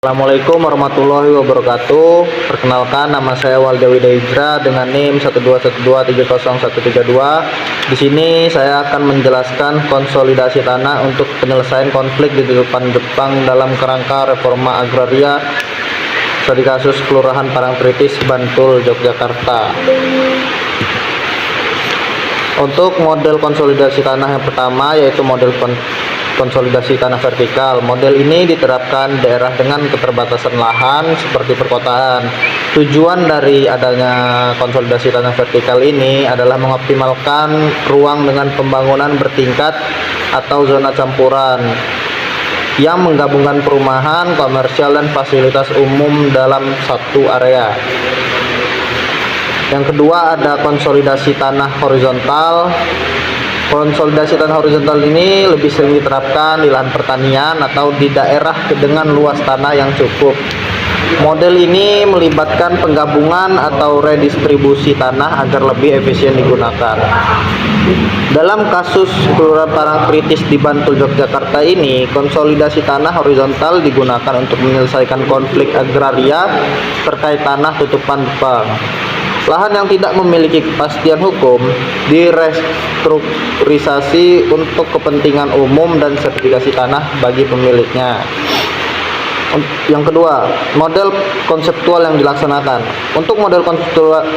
Assalamualaikum warahmatullahi wabarakatuh. Perkenalkan, nama saya Walda Widahidra dengan NIM 121230132. Di sini saya akan menjelaskan konsolidasi tanah untuk penyelesaian konflik di depan Jepang dalam kerangka reforma agraria studi kasus Kelurahan Parangtritis, Bantul, Yogyakarta. Untuk model konsolidasi tanah yang pertama yaitu model konsolidasi tanah vertikal. Model ini diterapkan daerah dengan keterbatasan lahan seperti perkotaan. Tujuan dari adanya konsolidasi tanah vertikal ini adalah mengoptimalkan ruang dengan pembangunan bertingkat atau zona campuran yang menggabungkan perumahan, komersial, dan fasilitas umum dalam satu area. Yang kedua ada konsolidasi tanah horizontal. Konsolidasi tanah horizontal ini lebih sering diterapkan di lahan pertanian atau di daerah dengan luas tanah yang cukup. Model ini melibatkan penggabungan atau redistribusi tanah agar lebih efisien digunakan. Dalam kasus Kelurahan Parangtritis di Bantul, Yogyakarta ini, konsolidasi tanah horizontal digunakan untuk menyelesaikan konflik agraria terkait tanah tutupan Jepang. Lahan yang tidak memiliki kepastian hukum direstrukturisasi untuk kepentingan umum dan sertifikasi tanah bagi pemiliknya. Yang kedua, model konseptual yang dilaksanakan. Untuk model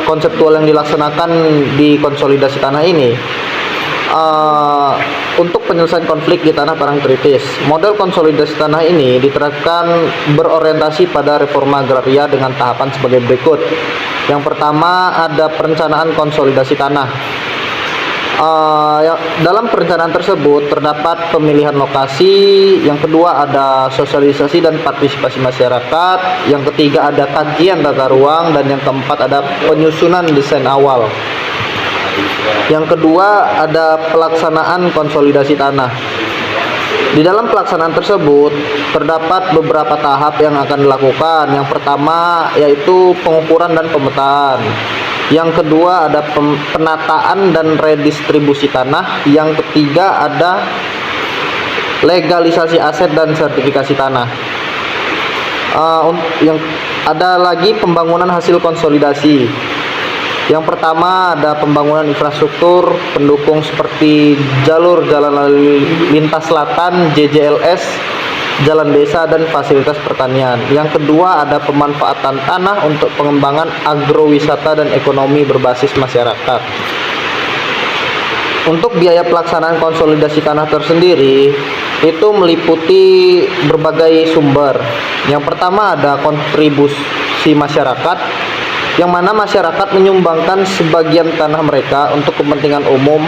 konseptual yang dilaksanakan di konsolidasi tanah ini, untuk penyelesaian konflik di tanah Parangtritis, model konsolidasi tanah ini diterapkan berorientasi pada reforma agraria dengan tahapan sebagai berikut. Yang pertama ada perencanaan konsolidasi tanah. Dalam perencanaan tersebut terdapat pemilihan lokasi. Yang kedua ada sosialisasi dan partisipasi masyarakat. Yang ketiga ada kajian tata ruang, dan yang keempat ada penyusunan desain awal. Yang kedua ada pelaksanaan konsolidasi tanah. Di dalam pelaksanaan tersebut terdapat beberapa tahap yang akan dilakukan. Yang pertama yaitu pengukuran dan pemetaan. Yang kedua ada penataan dan redistribusi tanah. Yang ketiga ada legalisasi aset dan sertifikasi tanah. Yang ada lagi pembangunan hasil konsolidasi. Yang pertama ada pembangunan infrastruktur pendukung seperti jalur jalan lalu lintas selatan, JJLS, jalan desa, dan fasilitas pertanian. Yang kedua ada pemanfaatan tanah untuk pengembangan agrowisata dan ekonomi berbasis masyarakat. Untuk biaya pelaksanaan konsolidasi tanah tersendiri itu meliputi berbagai sumber. Yang pertama ada kontribusi masyarakat, yang mana masyarakat menyumbangkan sebagian tanah mereka untuk kepentingan umum,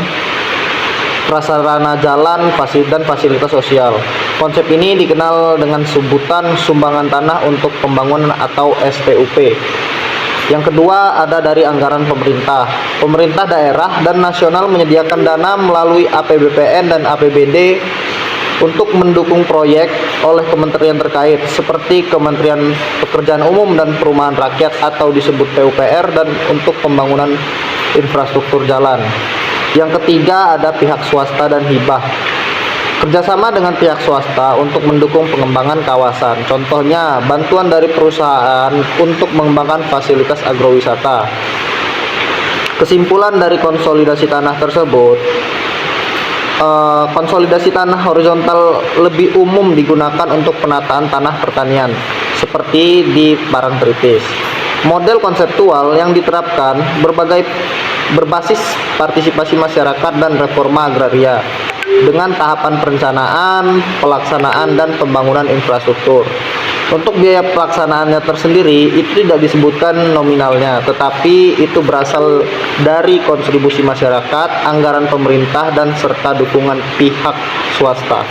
prasarana jalan, dan fasilitas sosial. Konsep ini dikenal dengan sebutan sumbangan tanah untuk pembangunan atau SPUP. Yang kedua ada dari anggaran pemerintah. Pemerintah daerah dan nasional menyediakan dana melalui APBPN dan APBD untuk mendukung proyek oleh kementerian terkait seperti Kementerian Pekerjaan Umum dan Perumahan Rakyat atau disebut PUPR, dan untuk pembangunan infrastruktur jalan. Yang ketiga ada pihak swasta dan hibah. Kerjasama dengan pihak swasta untuk mendukung pengembangan kawasan. Contohnya bantuan dari perusahaan untuk mengembangkan fasilitas agrowisata. Kesimpulan dari konsolidasi tanah tersebut, konsolidasi tanah horizontal lebih umum digunakan untuk penataan tanah pertanian seperti di Parangtritis. Model konseptual yang diterapkan berbasis partisipasi masyarakat dan reforma agraria dengan tahapan perencanaan, pelaksanaan, dan pembangunan infrastruktur. Untuk biaya pelaksanaannya tersendiri itu tidak disebutkan nominalnya, tetapi itu berasal dari kontribusi masyarakat, anggaran pemerintah, dan serta dukungan pihak swasta.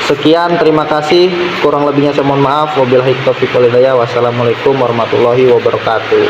Sekian, terima kasih. Kurang lebihnya saya mohon maaf. Wabillahi taufiq wal hidayah. Wassalamualaikum warahmatullahi wabarakatuh.